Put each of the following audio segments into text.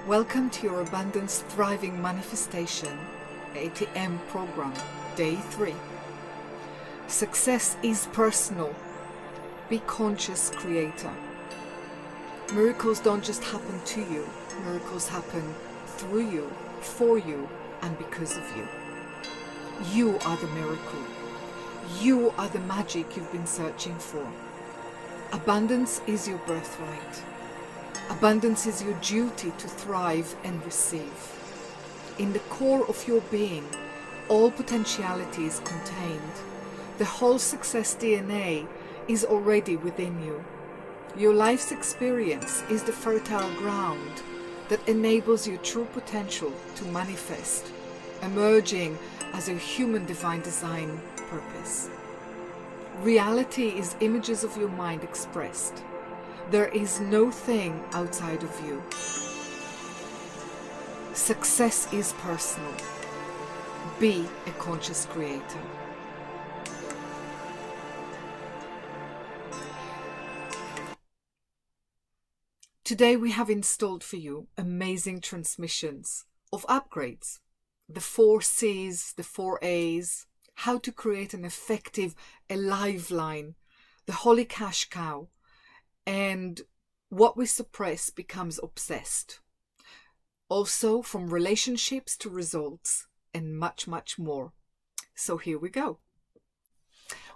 Welcome to your Abundance Thriving Manifestation ATM program, Day 3. Success is personal. Be conscious creator. Miracles don't just happen to you. Miracles happen through you, for you, and because of you. You are the miracle. You are the magic you've been searching for. Abundance is your birthright. Abundance is your duty to thrive and receive. In the core of your being, all potentiality is contained. The whole success DNA is already within you. Your life's experience is the fertile ground that enables your true potential to manifest, emerging as a human divine design purpose. Reality is images of your mind expressed. There is no thing outside of you. Success is personal. Be a conscious creator. Today we have installed for you amazing transmissions of upgrades. The 4 C's, the 4 A's, how to create an effective, alive line, the holy cash cow, and what we suppress becomes obsessed. Also from relationships to results and much, much more. So here we go.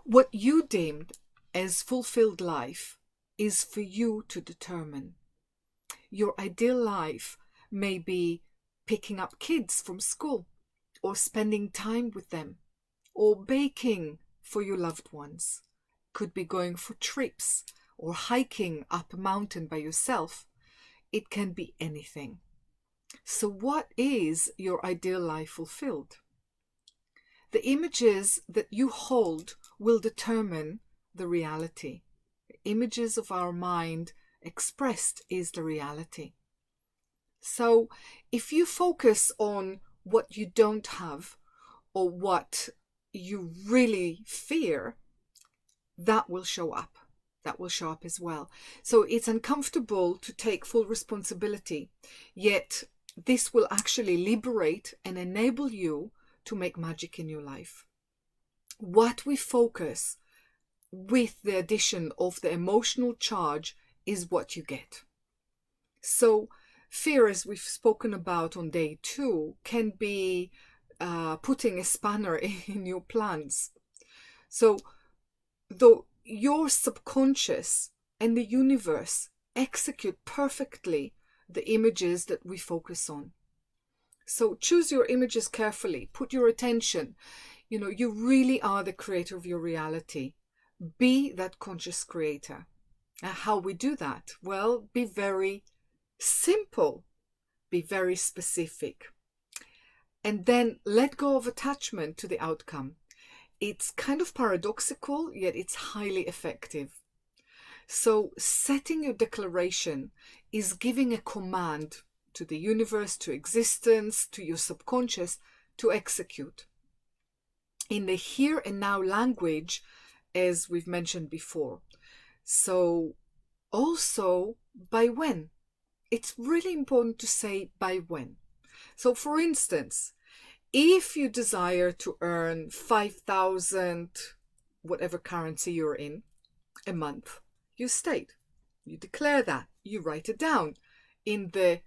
What you deemed as fulfilled life is for you to determine. Your ideal life may be picking up kids from school, or spending time with them, or baking for your loved ones. Could be going for trips, or hiking up a mountain by yourself. It can be anything. So what is your ideal life fulfilled? The images that you hold will determine the reality. The images of our mind expressed is the reality. So if you focus on what you don't have or what you really fear, that will show up. That will show up as well. So it's uncomfortable to take full responsibility, yet this will actually liberate and enable you to make magic in your life. What we focus with the addition of the emotional charge is what you get. So fear, as we've spoken about on day 2, can be putting a spanner in your plans. So though your subconscious and the universe execute perfectly the images that we focus on. So choose your images carefully. Put your attention. You really are the creator of your reality. Be that conscious creator. How we do that? Well, be very simple. Be very specific. And then let go of attachment to the outcome. It's kind of paradoxical, yet it's highly effective. So setting your declaration is giving a command to the universe, to existence, to your subconscious to execute. In the here and now language, as we've mentioned before. So also by when. It's really important to say by when. So for instance, if you desire to earn 5,000, whatever currency you're in, a month, you state, you declare that, you write it down in the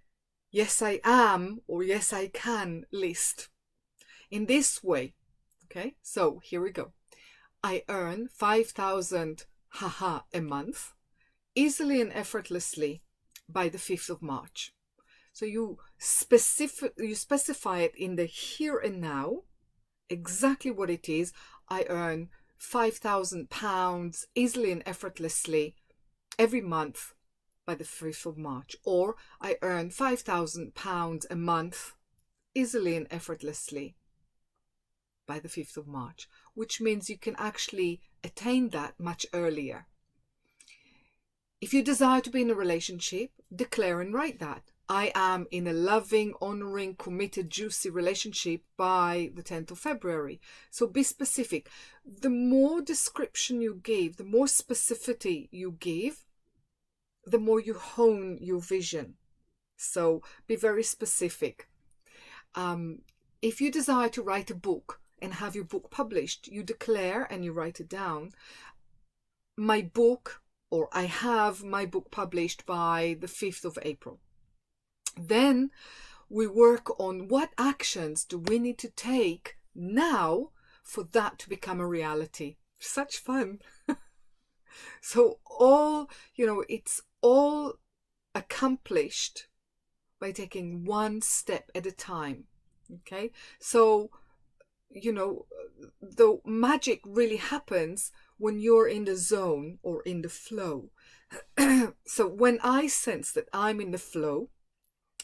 yes I am or yes I can list. In this way, okay, so here we go. I earn 5,000 a month, easily and effortlessly by the 5th of March. So you specify it in the here and now, exactly what it is. I earn £5,000 easily and effortlessly every month by the 5th of March. Or I earn £5,000 a month easily and effortlessly by the 5th of March, which means you can actually attain that much earlier. If you desire to be in a relationship, declare and write that. I am in a loving, honoring, committed, juicy relationship by the 10th of February. So be specific. The more description you give, the more specificity you give, the more you hone your vision. So be very specific. If you desire to write a book and have your book published, you declare and you write it down. My book, or I have my book published by the 5th of April. Then we work on what actions do we need to take now for that to become a reality. Such fun. So it's all accomplished by taking one step at a time. Okay, so the magic really happens when you're in the zone or in the flow. So when I sense that I'm in the flow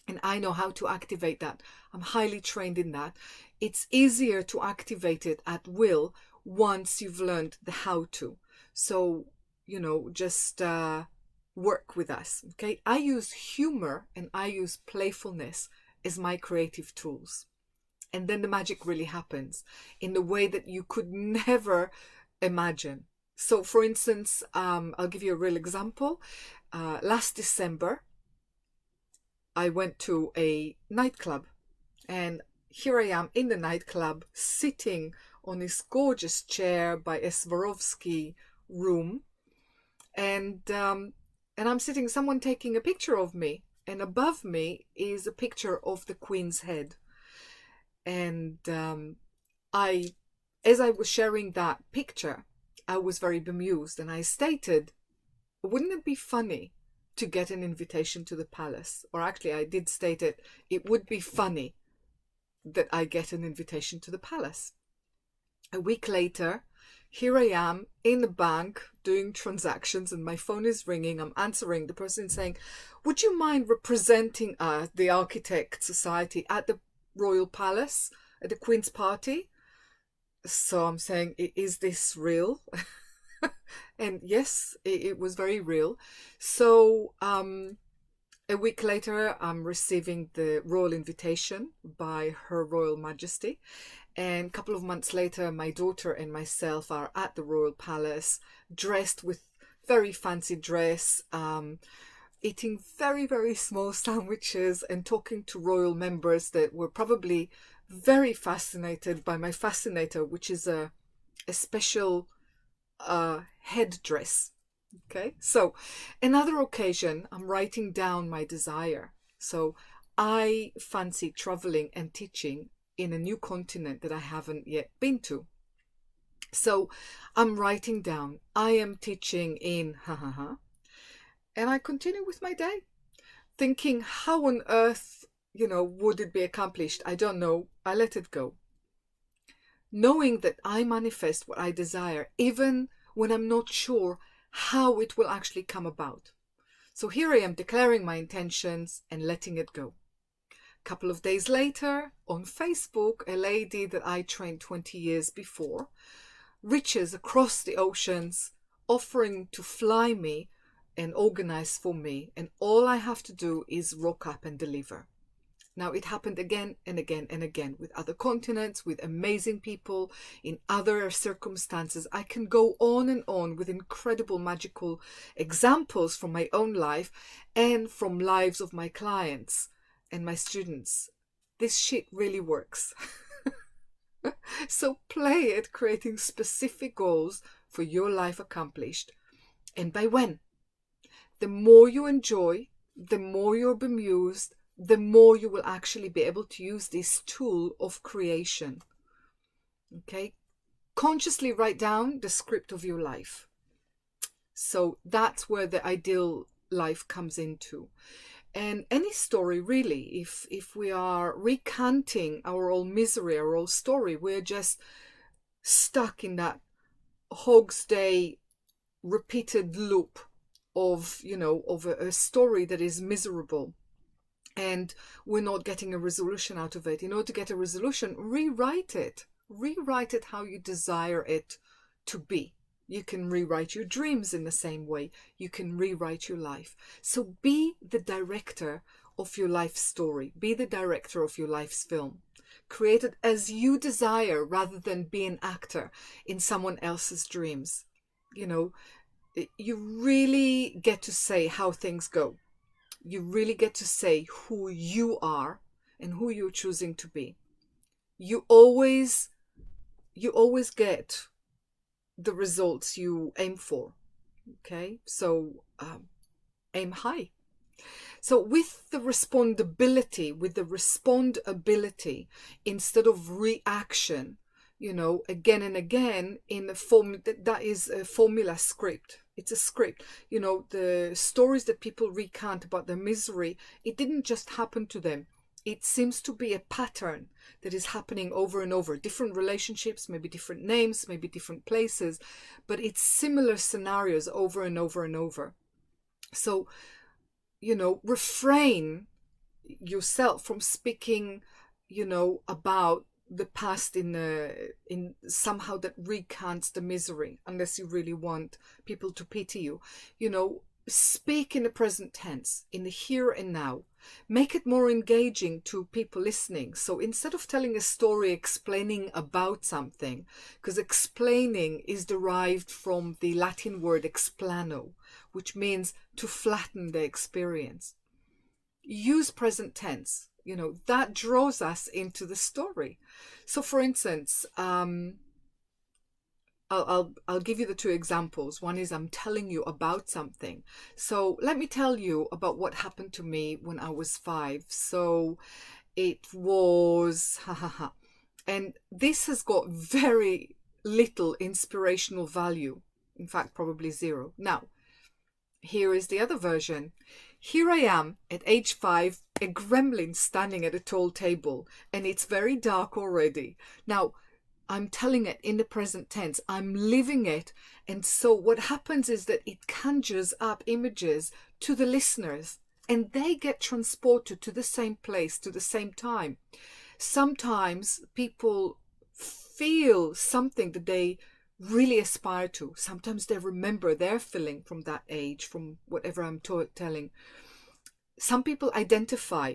and I know how to activate that, I'm highly trained in that, it's easier to activate it at will once you've learned the how to. So just work with us. Okay, I use humor and I use playfulness as my creative tools. And then the magic really happens in the way that you could never imagine. So, for instance, I'll give you a real example. Last December, I went to a nightclub, and here I am in the nightclub, sitting on this gorgeous chair by a Swarovski room, and I'm sitting, someone taking a picture of me, and above me is a picture of the Queen's head. And as I was sharing that picture, I was very bemused, and I stated, wouldn't it be funny to get an invitation to the palace? Or actually, I did state it would be funny that I get an invitation to the palace. A week later, here I am in the bank doing transactions, and my phone is ringing. I'm answering, the person saying, would you mind representing the Architect Society at the Royal Palace at the Queen's party? So I'm saying, is this real? And yes, it was very real. So a week later, I'm receiving the royal invitation by Her Royal Majesty. And a couple of months later, my daughter and myself are at the Royal Palace, dressed with very fancy dress, eating very, very small sandwiches and talking to royal members that were probably very fascinated by my fascinator, which is a special headdress. Okay, so another occasion, I'm writing down my desire. So I fancy traveling and teaching in a new continent that I haven't yet been to. So I'm writing down, I am teaching in and I continue with my day, thinking, how on earth, would it be accomplished? I don't know. I let it go. Knowing that I manifest what I desire, even when I'm not sure how it will actually come about. So here I am declaring my intentions and letting it go. A couple of days later, on Facebook, a lady that I trained 20 years before reaches across the oceans, offering to fly me and organize for me, and all I have to do is rock up and deliver. Now, it happened again and again and again with other continents, with amazing people, in other circumstances. I can go on and on with incredible magical examples from my own life and from lives of my clients and my students. This shit really works. So play at creating specific goals for your life accomplished. And by when? The more you enjoy, the more you're bemused, the more you will actually be able to use this tool of creation. Okay? Consciously write down the script of your life. So that's where the ideal life comes into. And any story, really, if we are recanting our own misery, our own story, we're just stuck in that Hog's Day repeated loop of a story that is miserable, and we're not getting a resolution out of it. In order to get a resolution, rewrite it how you desire it to be. You can rewrite your dreams in the same way. You can rewrite your life. So be the director of your life story. Be the director of your life's film. Create it as you desire rather than be an actor in someone else's dreams. You really get to say how things go. You really get to say who you are and who you're choosing to be. You always get the results you aim for. Okay, so aim high. So with the respond ability, instead of reaction, again and again in the form that is a formula script. It's a script. The stories that people recount about their misery, it didn't just happen to them. It seems to be a pattern that is happening over and over. Different relationships, maybe different names, maybe different places, but it's similar scenarios over and over and over. So, refrain yourself from speaking, about the past in somehow that recounts the misery, unless you really want people to pity you. Speak in the present tense, in the here and now. Make it more engaging to people listening. So instead of telling a story explaining about something, because explaining is derived from the Latin word explano, which means to flatten the experience. Use present tense. That draws us into the story. So for instance, I'll give you the two examples. One is I'm telling you about something. So let me tell you about what happened to me when I was 5. So it was, and this has got very little inspirational value. In fact, probably 0. Now, here is the other version. Here I am at age 5, a gremlin standing at a tall table, and it's very dark already. Now, I'm telling it in the present tense. I'm living it. And so what happens is that it conjures up images to the listeners, and they get transported to the same place, to the same time. Sometimes people feel something that they really aspire to. Sometimes they remember their feeling from that age, from whatever I'm telling. Some people identify.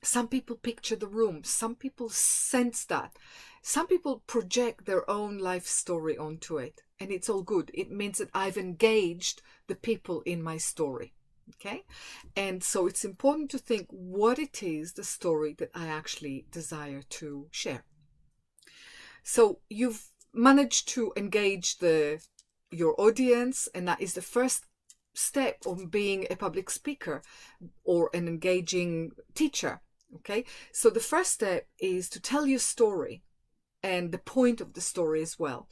Some people picture the room. Some people sense that. Some people project their own life story onto it. And it's all good. It means that I've engaged the people in my story. Okay? And so it's important to think what it is, the story that I actually desire to share. So you've managed to engage your audience, and that is the first step of being a public speaker or an engaging teacher. Okay, so the first step is to tell your story and the point of the story as well.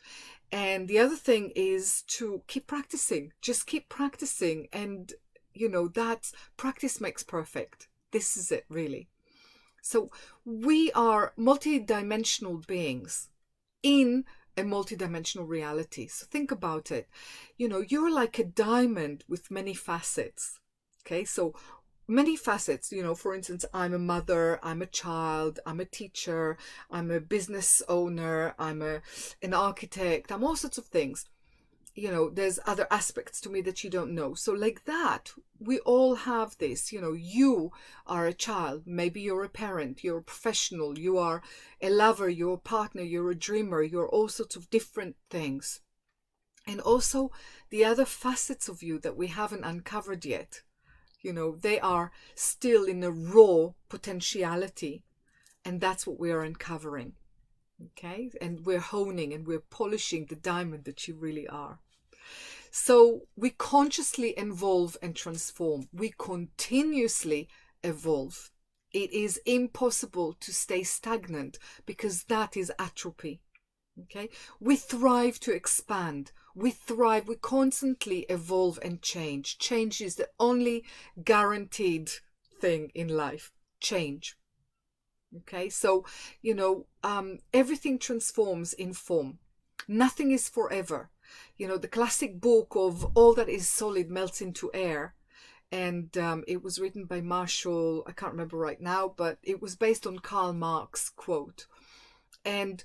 And the other thing is to keep practicing. Just keep practicing. And, that practice makes perfect. This is it, really. So we are multidimensional beings in a multidimensional reality. So think about it. You're like a diamond with many facets. Okay, so many facets, for instance, I'm a mother, I'm a child, I'm a teacher, I'm a business owner, I'm an architect, I'm all sorts of things. There's other aspects to me that you don't know. So like that, we all have this. You are a child, maybe you're a parent, you're a professional, you are a lover, you're a partner, you're a dreamer, you're all sorts of different things. And also the other facets of you that we haven't uncovered yet. They are still in a raw potentiality, and that's what we are uncovering. Okay, and we're honing and we're polishing the diamond that you really are. So we consciously evolve and transform. We continuously evolve. It is impossible to stay stagnant because that is atrophy. Okay, we thrive to expand. We thrive. We constantly evolve and change. Change is the only guaranteed thing in life. Change. Okay, so, everything transforms in form. Nothing is forever. The classic book of All That Is Solid Melts into Air. And it was written by Marshall, I can't remember right now, but it was based on Karl Marx quote. And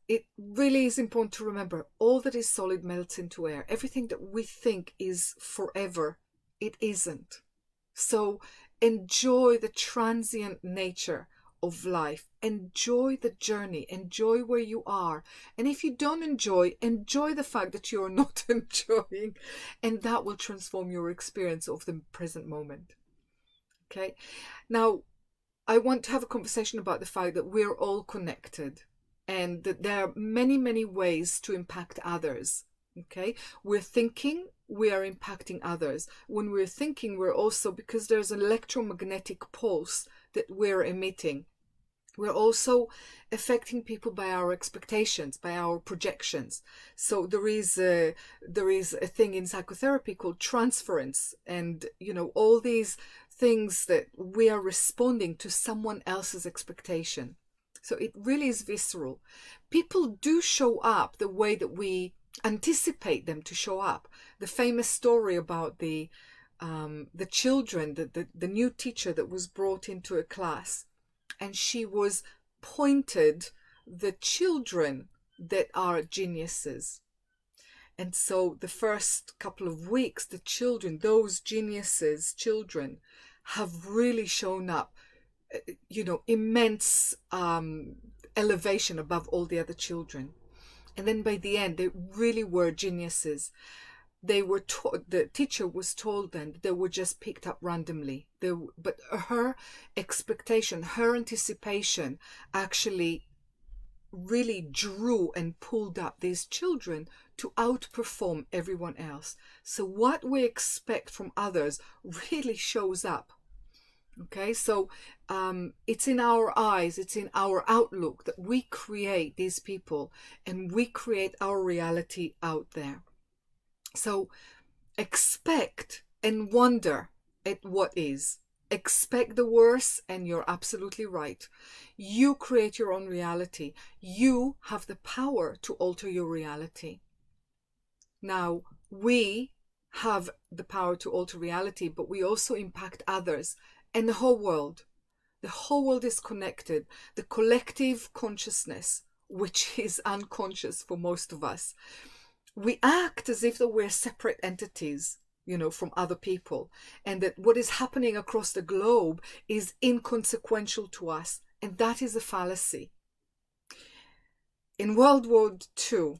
it really is important to remember, all that is solid melts into air. Everything that we think is forever, it isn't. So enjoy the transient nature of life. Enjoy the journey. Enjoy where you are. And if you don't enjoy the fact that you're not enjoying. And that will transform your experience of the present moment. Okay. Now, I want to have a conversation about the fact that we're all connected and that there are many, many ways to impact others. Okay. We're thinking, we are impacting others. When we're thinking, we're also, because there's an electromagnetic pulse that we're emitting, we're also affecting people by our expectations, by our projections. So there is a thing in psychotherapy called transference, and all these things that we are responding to someone else's expectation. So it really is visceral. People do show up the way that we anticipate them to show up. The famous story about the children, the new teacher that was brought into a class, and she was pointed the children that are geniuses. And so the first couple of weeks, the children, those geniuses, children, have really shown up, immense elevation above all the other children. And then by the end, they really were geniuses. They were the teacher was told then that they were just picked up randomly. But her expectation, her anticipation actually really drew and pulled up these children to outperform everyone else. So what we expect from others really shows up. Okay, so it's in our eyes, it's in our outlook that we create these people and we create our reality out there. So expect and wonder at what is. Expect the worst, and you're absolutely right. You create your own reality. You have the power to alter your reality. Now, we have the power to alter reality, but we also impact others and the whole world. The whole world is connected. The collective consciousness, which is unconscious for most of us, we act as if that we're separate entities, from other people, and that what is happening across the globe is inconsequential to us. And that is a fallacy. In World War II,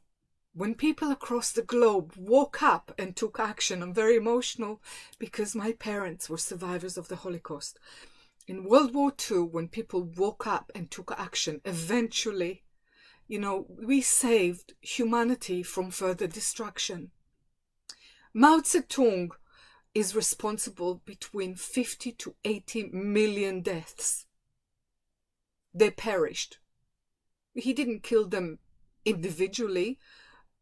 when people across the globe woke up and took action, I'm very emotional because my parents were survivors of the Holocaust. In World War II, when people woke up and took action, eventually, we saved humanity from further destruction. Mao Zedong is responsible between 50 to 80 million deaths. They perished. He didn't kill them individually,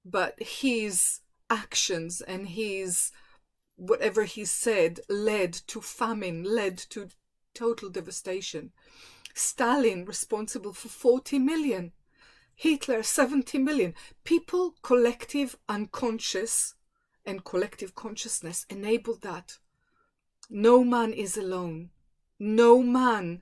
but his actions and his whatever he said led to famine, led to total devastation. Stalin responsible for 40 million. Hitler, 70 million. People, collective unconscious and collective consciousness enabled that. No man is alone. No man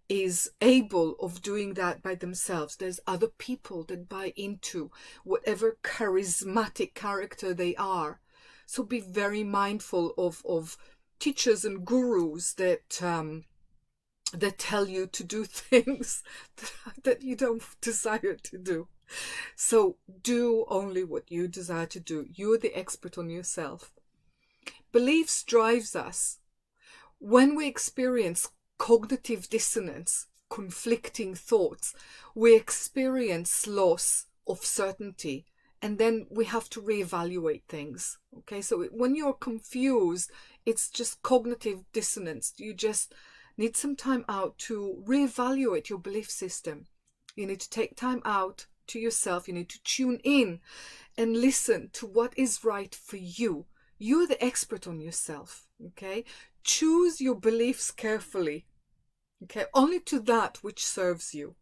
is able of doing that by themselves. There's other people that buy into whatever charismatic character they are. So be very mindful of teachers and gurus that tell you to do things that you don't desire to do. So do only what you desire to do. You're the expert on yourself. Beliefs drives us. When we experience cognitive dissonance, conflicting thoughts, we experience loss of certainty, and then we have to reevaluate things. Okay, so when you're confused, it's just cognitive dissonance. You just need some time out to reevaluate your belief system. You need to take time out to yourself. You need to tune in and listen to what is right for you. You're the expert on yourself. Okay, choose your beliefs carefully. Okay, only to that which serves you.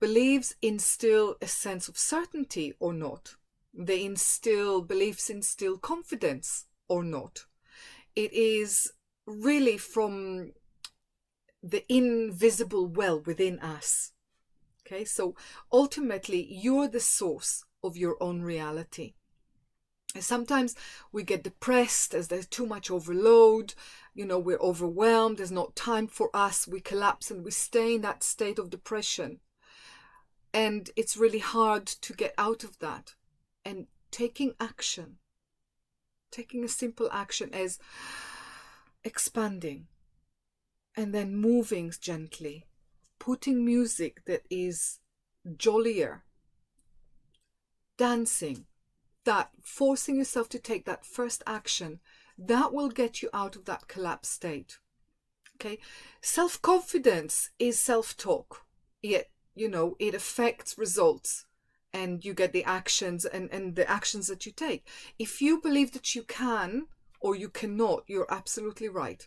Beliefs instill a sense of certainty or not. Beliefs instill confidence or not. It is really from the invisible well within us. Okay, so ultimately you're the source of your own reality. And sometimes we get depressed as there's too much overload, we're overwhelmed, there's not time for us, we collapse and we stay in that state of depression. And it's really hard to get out of that. And taking action, taking a simple action as expanding, and then moving gently, putting music that is jollier, dancing, that forcing yourself to take that first action, that will get you out of that collapsed state. Okay, self-confidence is self-talk, yet it affects results, and you get the actions and the actions that you take. If you believe that you can or you cannot, you're absolutely right.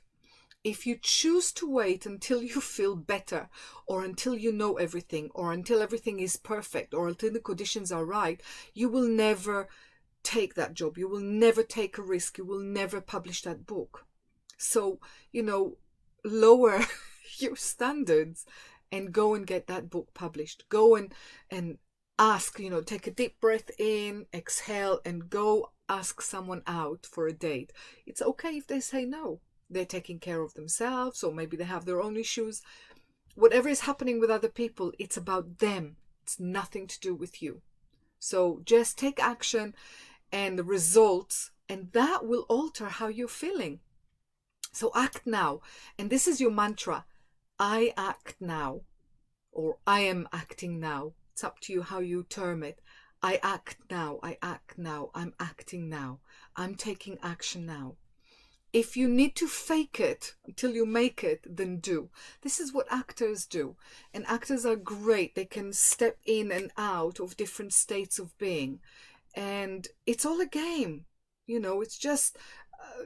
If you choose to wait until you feel better, or until you know everything, or until everything is perfect, or until the conditions are right, you will never take that job. You will never take a risk. You will never publish that book. So, lower your standards and go and get that book published. Go and ask, take a deep breath in, exhale, and go ask someone out for a date. It's okay if they say no. They're taking care of themselves, or maybe they have their own issues. Whatever is happening with other people, it's about them. It's nothing to do with you. So just take action and the results, and that will alter how you're feeling. So act now. And this is your mantra. I act now, or I am acting now. It's up to you how you term it. I act now. I act now. I'm acting now. I'm taking action now. If you need to fake it until you make it, then do. This is what actors do. And actors are great. They can step in and out of different states of being. And it's all a game. It's just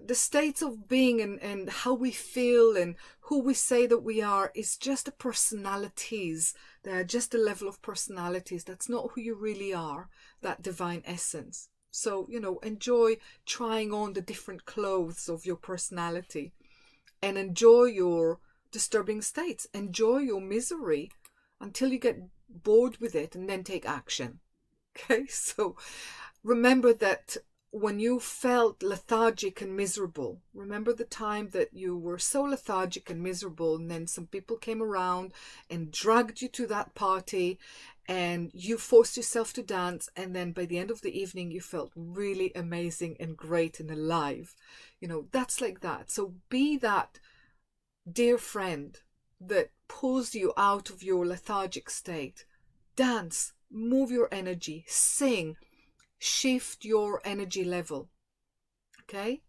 the states of being, and how we feel and who we say that we are is just the personalities. They are just a level of personalities. That's not who you really are, that divine essence. So, enjoy trying on the different clothes of your personality, and enjoy your disturbing states. Enjoy your misery until you get bored with it, and then take action. Okay, so remember that when you felt lethargic and miserable, remember the time that you were so lethargic and miserable, and then some people came around and dragged you to that party, and you forced yourself to dance, and then by the end of the evening you felt really amazing and great and alive. That's like that. So be that dear friend that pulls you out of your lethargic state. Dance, move your energy, sing, shift your energy level. Okay?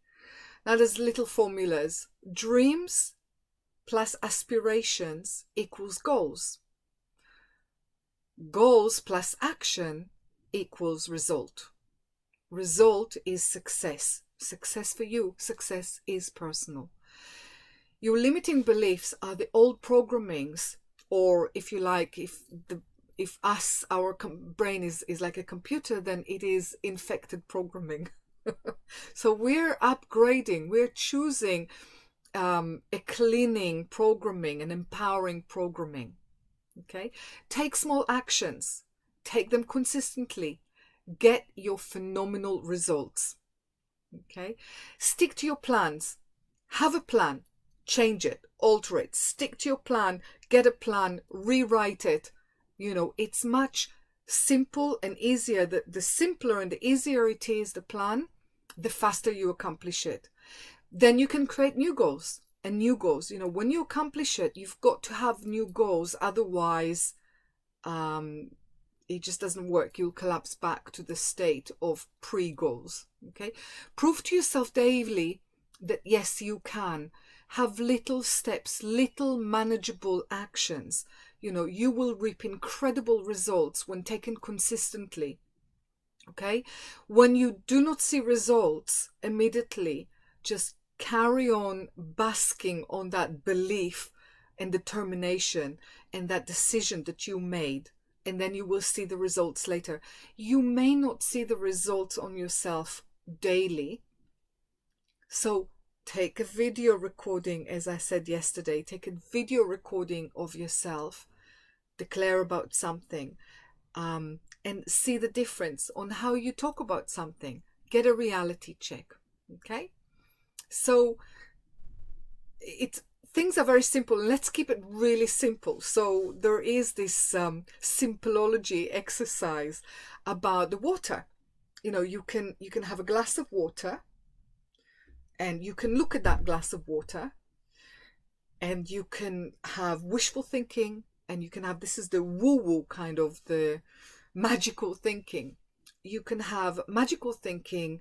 Now there's little formulas. Dreams plus aspirations equals goals. Goals plus action equals result. Result is success. Success for you. Success is personal. Your limiting beliefs are the old programmings, or if you like, if our brain is like a computer, then it is infected programming. So we're upgrading, we're choosing a cleaning programming, an empowering programming. Okay, take small actions, take them consistently, get your phenomenal results. Okay, stick to your plans, have a plan, change it, alter it, stick to your plan, get a plan, rewrite it. It's much simple and easier. The simpler and the easier it is, the plan, the faster you accomplish it. Then you can create new goals. And new goals, when you accomplish it, you've got to have new goals. Otherwise, it just doesn't work. You'll collapse back to the state of pre-goals. Okay? Prove to yourself daily that yes, you can. Have little steps, little manageable actions. You will reap incredible results when taken consistently. Okay? When you do not see results immediately, just carry on basking on that belief and determination and that decision that you made, and then you will see the results later. You may not see the results on yourself daily. So take a video recording, as I said yesterday, take a video recording of yourself, declare about something, and see the difference on how you talk about something. Get a reality check. Okay? So things are very simple. Let's keep it really simple. So there is this simpleology exercise about the water. You can have a glass of water, and you can look at that glass of water, And you can have wishful thinking, and you can have, this is the woo-woo kind of the magical thinking. You can have magical thinking,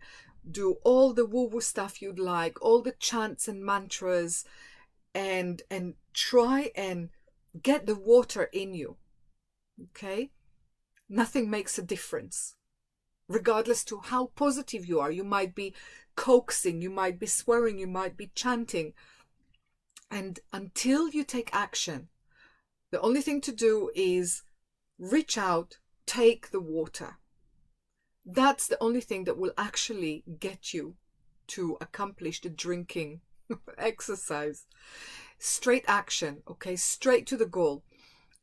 do all the woo-woo stuff you'd like, all the chants and mantras, and try and get the water in you. Okay? Nothing makes a difference. Regardless to how positive you are, you might be coaxing, you might be swearing, you might be chanting. And until you take action, the only thing to do is reach out, take the water. That's the only thing that will actually get you to accomplish the drinking exercise. Straight action, okay? Straight to the goal.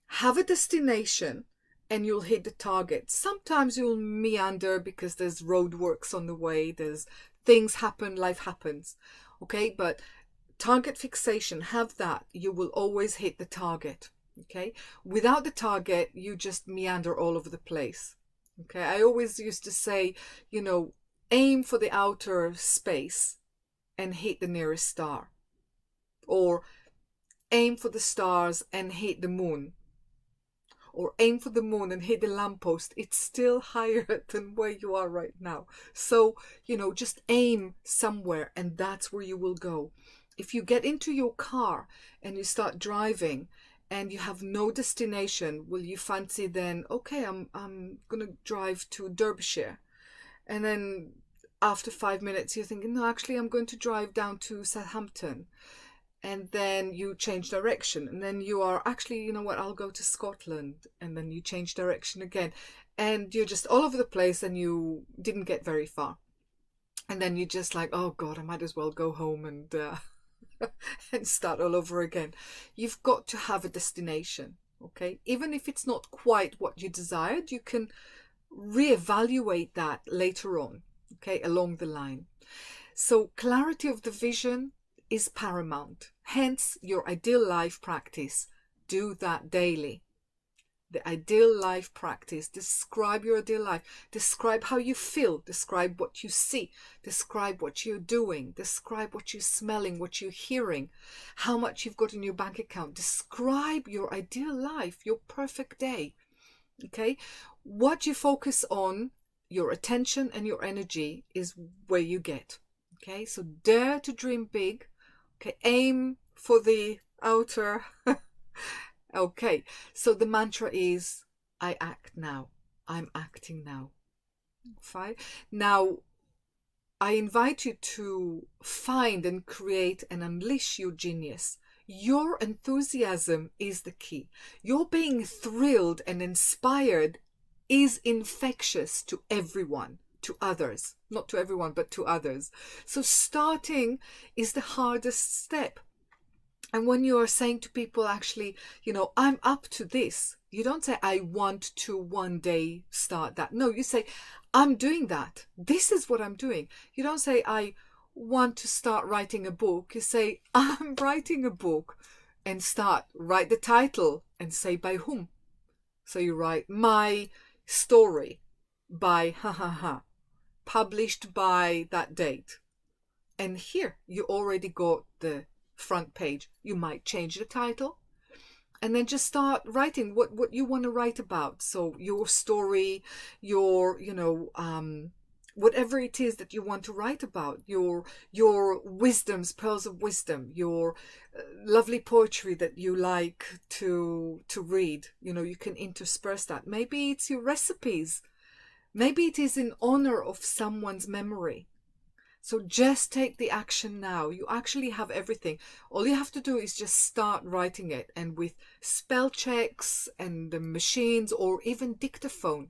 Have a destination and you'll hit the target. Sometimes you'll meander because there's roadworks on the way, there's things happen, life happens, okay? But target fixation, have that. You will always hit the target, okay? Without the target, you just meander all over the place, okay? I always used to say, you know, aim for the outer space and hit the nearest star. Or aim for the stars and hit the moon. Or aim for the moon and hit the lamppost. It's still higher than where you are right now. So, you know, just aim somewhere and that's where you will go. If you get into your car and you start driving and you have no destination, will you fancy then, okay, I'm going to drive to Derbyshire. And then after 5 minutes, you're thinking, no, actually, I'm going to drive down to Southampton. And then you change direction. And then you are actually, you know what, I'll go to Scotland. And then you change direction again. And you're just all over the place and you didn't get very far. And then you're just like, oh God, I might as well go home and and start all over again. You've got to have a destination, okay? Even if it's not quite what you desired, you can reevaluate that later on, okay, along the line. So clarity of the vision is paramount. Hence, your ideal life practice. Do that daily. The ideal life practice. Describe your ideal life. Describe how you feel. Describe what you see. Describe what you're doing. Describe what you're smelling, what you're hearing, how much you've got in your bank account. Describe your ideal life, your perfect day. Okay? What you focus on, your attention and your energy is where you get. Okay? So dare to dream big. Okay? Aim for the outer. Okay, so the mantra is, I act now. I'm acting now. Fine. Now, I invite you to find and create and unleash your genius. Your enthusiasm is the key. Your being thrilled and inspired is infectious to everyone, to others. Not to everyone, but to others. So starting is the hardest step. And when you are saying to people, actually, you know, I'm up to this, you don't say, I want to one day start that. No, you say, I'm doing that. This is what I'm doing. You don't say, I want to start writing a book. You say, I'm writing a book, and write the title and say by whom. So you write, my story by published by that date. And here you already got the front page. You might change the title and then just start writing what you want to write about. So your story, your, you know, whatever it is that you want to write about, your wisdoms, pearls of wisdom, your lovely poetry that you like to read. You know, you can intersperse that. Maybe it's your recipes. Maybe it is in honor of someone's memory. So just take the action now. You actually have everything. All you have to do is just start writing it. And with spell checks and the machines or even dictaphone,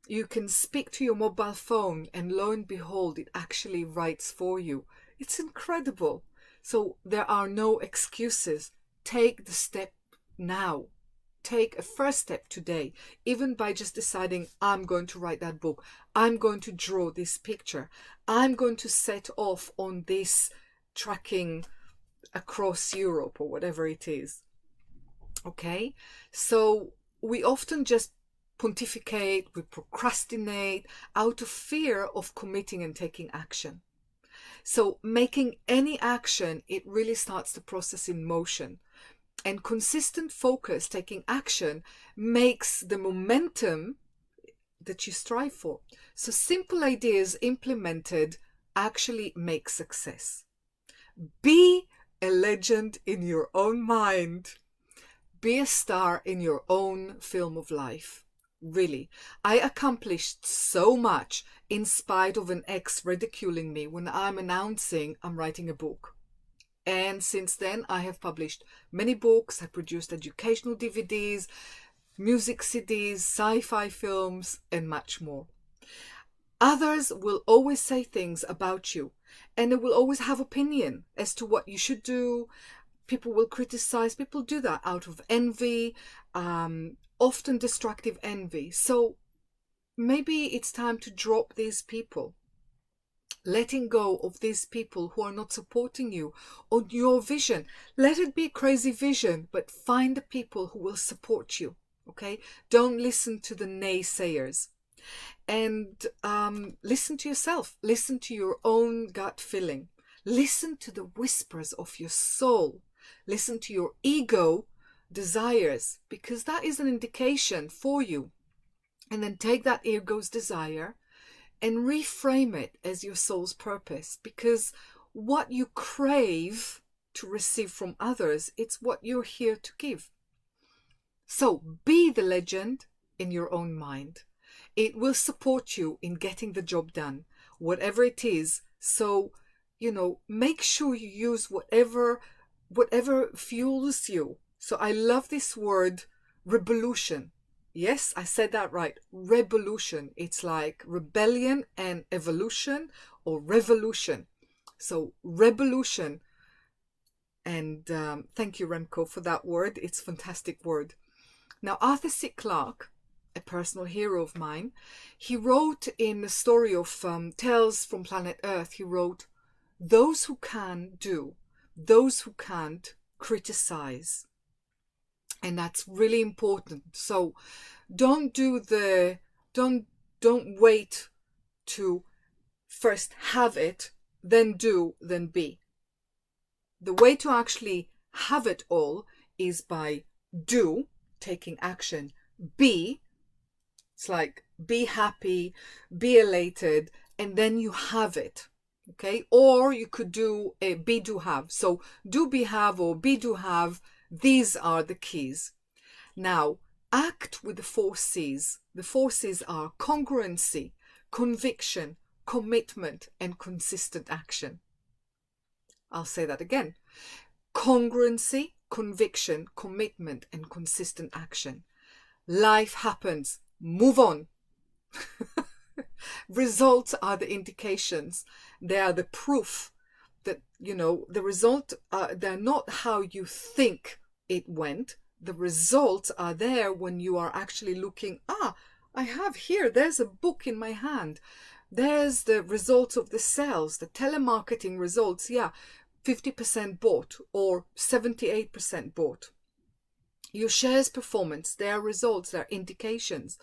you can speak to your mobile phone and lo and behold, it actually writes for you. It's incredible. So there are no excuses. Take the step now. Take a first step today, even by just deciding, I'm going to write that book. I'm going to draw this picture. I'm going to set off on this trekking across Europe or whatever it is. Okay? So we often just pontificate, we procrastinate out of fear of committing and taking action. So making any action, it really starts the process in motion. And consistent focus, taking action, makes the momentum that you strive for. So simple ideas implemented actually make success. Be a legend in your own mind. Be a star in your own film of life. Really, I accomplished so much in spite of an ex ridiculing me when I'm announcing I'm writing a book. And since then, I have published many books, I produced educational DVDs, music CDs, sci-fi films, and much more. Others will always say things about you, and they will always have opinion as to what you should do. People will criticize. People do that out of envy, often destructive envy. So maybe it's time to drop these people. Letting go of these people who are not supporting you on your vision. Let it be a crazy vision, but find the people who will support you. Okay? Don't listen to the naysayers. And listen to yourself. Listen to your own gut feeling. Listen to the whispers of your soul. Listen to your ego desires, because that is an indication for you. And then take that ego's desire and reframe it as your soul's purpose, because what you crave to receive from others, it's what you're here to give. So be the legend in your own mind. It will support you in getting the job done, whatever it is. So, make sure you use whatever fuels you. So I love this word, revolution. Yes, I said that right. Revolution. It's like rebellion and evolution, or revolution. So revolution. And thank you, Remco, for that word. It's a fantastic word. Now, Arthur C. Clarke, a personal hero of mine, he wrote in the story of Tales from Planet Earth, he wrote, "Those who can do, those who can't criticize." And that's really important. So don't wait to first have it, then do, then be. The way to actually have it all is by do, taking action, be. It's like be happy, be elated, and then you have it. Okay? Or you could do a be, do, have. So do, be, have, or be, do, have. These are the keys. Now, act with the 4 C's. The 4 C's are congruency, conviction, commitment, and consistent action. I'll say that again. Congruency, conviction, commitment, and consistent action. Life happens. Move on. Results are the indications. They are the proof that, the result, they're not how you think it went. The results are there when you are actually looking, I have here, there's a book in my hand. There's the results of the sales, the telemarketing results. 50% bought or 78% bought. Your shares performance, their results, their indications.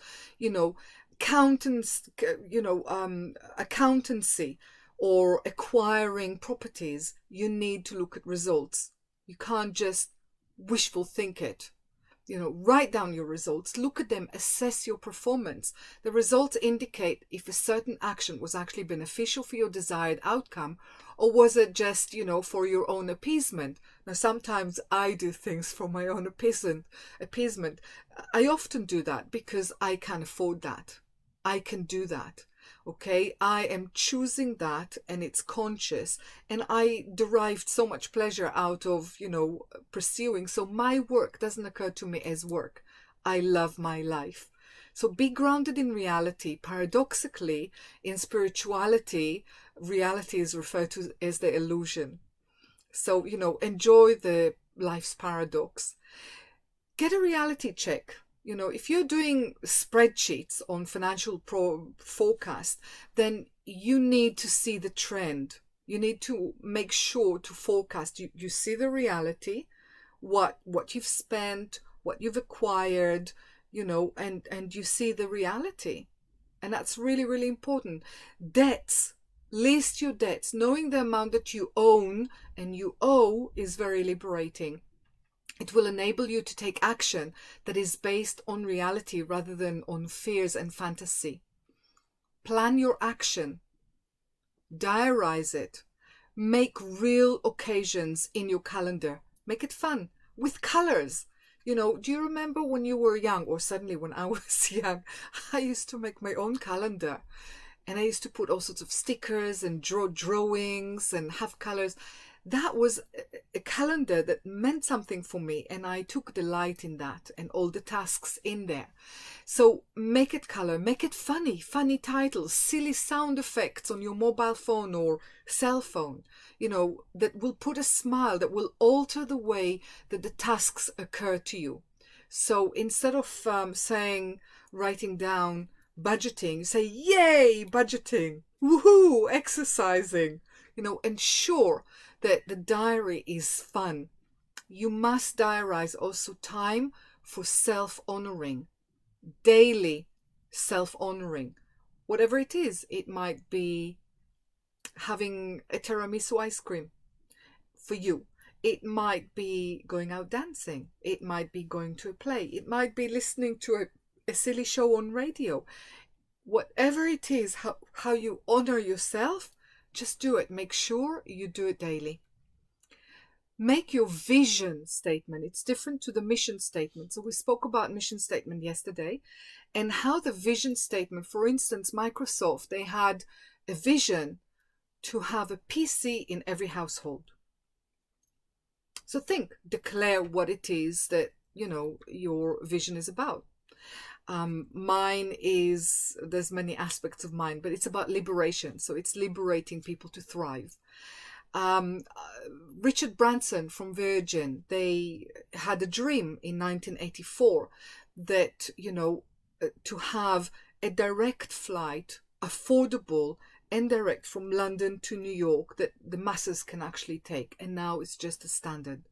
Accountancy or acquiring properties, you need to look at results. You can't just wishful think it. Write down your results, look at them, assess your performance. The results indicate if a certain action was actually beneficial for your desired outcome, or was it just, for your own appeasement. Now, sometimes I do things for my own appeasement. I often do that because I can afford that. I can do that. Okay, I am choosing that, and it's conscious, and I derived so much pleasure out of, pursuing. So my work doesn't occur to me as work. I love my life. So be grounded in reality. Paradoxically, in spirituality, reality is referred to as the illusion. So, enjoy the life's paradox. Get a reality check. If you're doing spreadsheets on financial forecast, then you need to see the trend. You need to make sure to forecast. You see the reality, what you've spent, what you've acquired, and you see the reality. And that's really, really important. Debts. List your debts. Knowing the amount that you own and you owe is very liberating. It will enable you to take action that is based on reality rather than on fears and fantasy. Plan your action. Diarize it. Make real occasions in your calendar. Make it fun with colors. Do you remember when you were young, or suddenly when I was young, I used to make my own calendar. And I used to put all sorts of stickers and draw drawings and have colors. That was a calendar that meant something for me, and I took delight in that and all the tasks in there. So make it color, make it funny titles, silly sound effects on your mobile phone or cell phone, that will put a smile, that will alter the way that the tasks occur to you. So instead of writing down budgeting, say, yay, budgeting, woohoo, exercising, ensure that the diary is fun. You must diarize also time for self-honoring, daily self-honoring. Whatever it is, it might be having a tiramisu ice cream for you. It might be going out dancing. It might be going to a play. It might be listening to a silly show on radio. Whatever it is, how you honor yourself, just do it. Make sure you do it daily. Make your vision statement. It's different to the mission statement. So we spoke about mission statement yesterday and how the vision statement, for instance, Microsoft, they had a vision to have a PC in every household. So declare what it is that, your vision is about. Mine is, there's many aspects of mine, but it's about liberation. So it's liberating people to thrive. Richard Branson from Virgin, they had a dream in 1984 that, to have a direct flight, affordable and direct from London to New York that the masses can actually take. And now it's just a standard.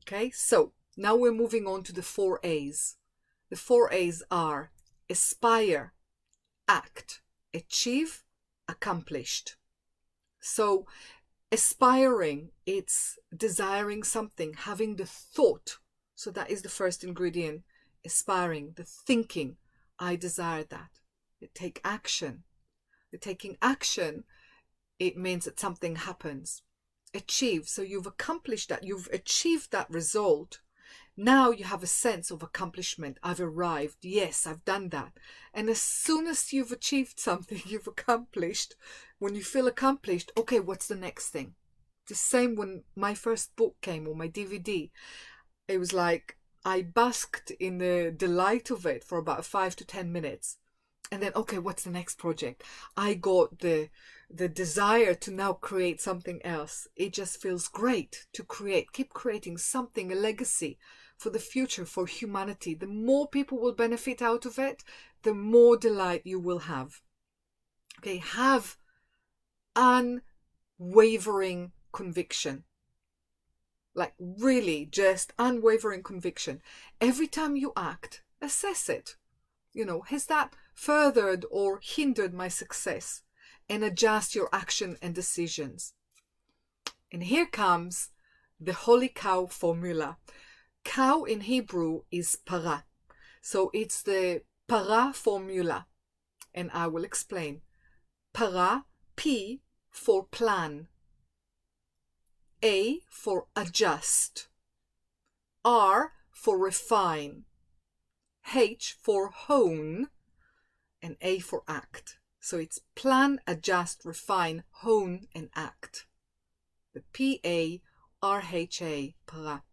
Okay, so now we're moving on to the 4 A's. The 4 A's are aspire, act, achieve, accomplished. So aspiring, it's desiring something, having the thought. So that is the first ingredient. Aspiring, the thinking, I desire that. Take action. The taking action, it means that something happens. Achieve, so you've accomplished that, you've achieved that result. Now you have a sense of accomplishment. I've arrived. Yes, I've done that. And as soon as you've achieved something, you've accomplished, when you feel accomplished, okay, what's the next thing? The same when my first book came, or my DVD. It was like I basked in the delight of it for about 5 to 10 minutes. And then, okay, what's the next project? I got the desire to now create something else. It just feels great to create. Keep creating something, a legacy for the future, for humanity. The more people will benefit out of it, the more delight you will have. Okay, have unwavering conviction. Like really just unwavering conviction. Every time you act, assess it. Has that furthered or hindered my success? And adjust your action and decisions. And here comes the holy cow formula. Cow in Hebrew is para. So it's the para formula. And I will explain. Para, P for plan. A for adjust. R for refine. H for hone. And A for act. So it's plan, adjust, refine, hone, and act. The P-A-R-H-A, para.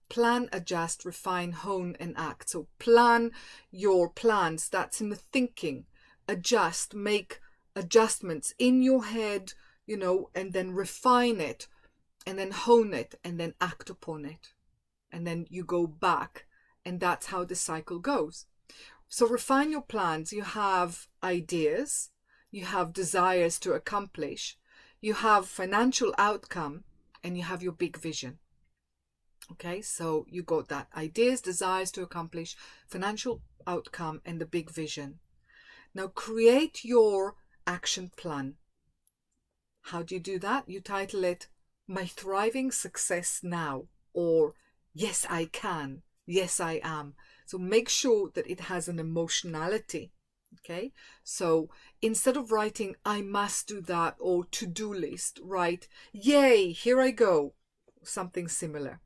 Plan, adjust, refine, hone, and act. So plan your plans. That's in the thinking. Adjust, make adjustments in your head, and then refine it, and then hone it, and then act upon it. And then you go back, and that's how the cycle goes. So refine your plans. You have ideas, you have desires to accomplish, you have financial outcome, and you have your big vision. Okay, so you got that. Ideas, desires to accomplish, financial outcome, and the big vision. Now create your action plan. How do you do that? You title it My Thriving Success Now, or Yes, I Can, Yes, I Am. So make sure that it has an emotionality. Okay, so instead of writing I must do that or to-do list, write yay, here I go, something similar.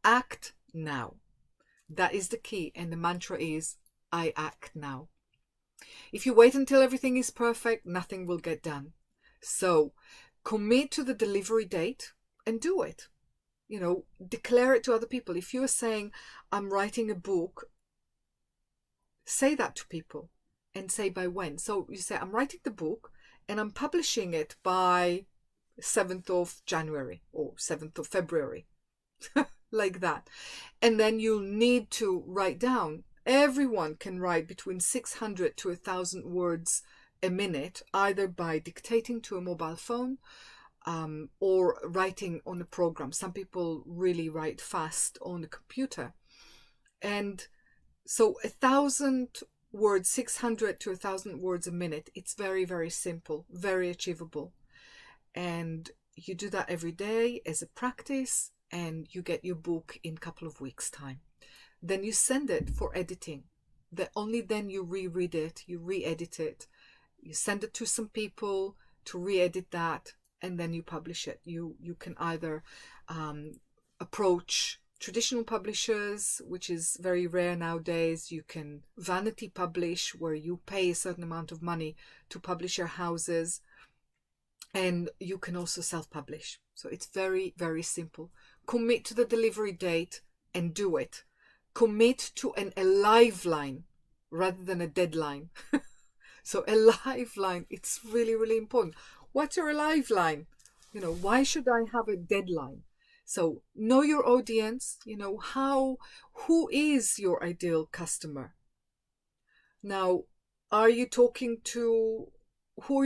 Act now. That is the key, and the mantra is I act now. If you wait until everything is perfect, nothing will get done. So commit to the delivery date and do it. Declare it to other people. If you're saying I'm writing a book, say that to people and say by when. So you say I'm writing the book and I'm publishing it by 7th of January or 7th of February. Like that. And then you'll need to write down. Everyone can write between 600 to 1,000 words a minute, either by dictating to a mobile phone or writing on a program. Some people really write fast on a computer. And so 1,000 words, 600 to 1,000 words a minute, it's very, very simple, very achievable. And you do that every day as a practice, and you get your book in a couple of weeks' time. Then you send it for editing. Only then you reread it, you re-edit it, you send it to some people to re-edit that, and then you publish it. You can either approach traditional publishers, which is very rare nowadays. You can vanity publish, where you pay a certain amount of money to publish your houses, and you can also self-publish. So it's very, very simple. Commit to the delivery date and do it. Commit to a live line rather than a deadline. So a live line, it's really, really important. What's your live line? Why should I have a deadline? So know your audience, who is your ideal customer? Now, who are you talking to? What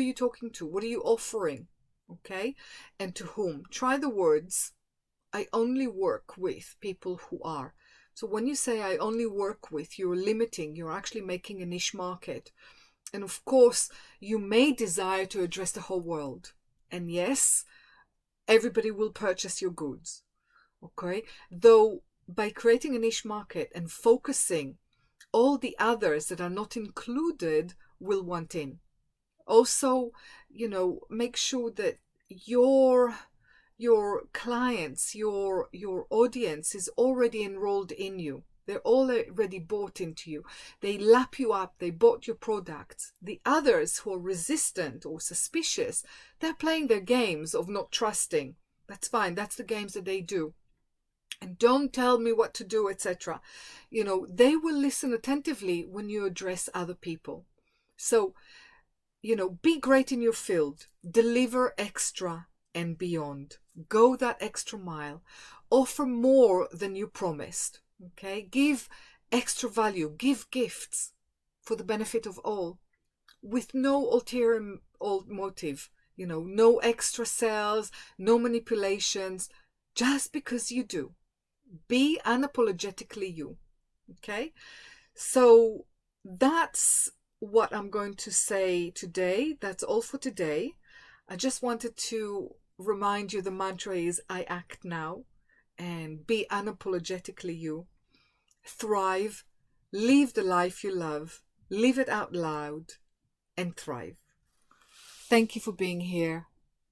are you offering? Okay. And to whom? Try the words, I only work with people who are. So when you say I only work with, you're limiting, you're actually making a niche market. And of course, you may desire to address the whole world. And yes, everybody will purchase your goods. Okay. Though by creating a niche market and focusing, all the others that are not included will want in. Also, make sure that your clients, your audience is already enrolled in you. They're already bought into you. They lap you up. They bought your products. The others who are resistant or suspicious, they're playing their games of not trusting. That's fine. That's the games that they do. And don't tell me what to do, etc. They will listen attentively when you address other people. So, be great in your field. Deliver extra and beyond. Go that extra mile. Offer more than you promised. Okay? Give extra value. Give gifts for the benefit of all, with no ulterior motive. No extra sales, no manipulations, just because you do. Be unapologetically you. Okay? So that's what I'm going to say today. That's all for today. I just wanted to remind you the mantra is I act now, and be unapologetically you. Thrive, live the life you love, live it out loud, and thrive. Thank you for being here.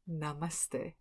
Namaste.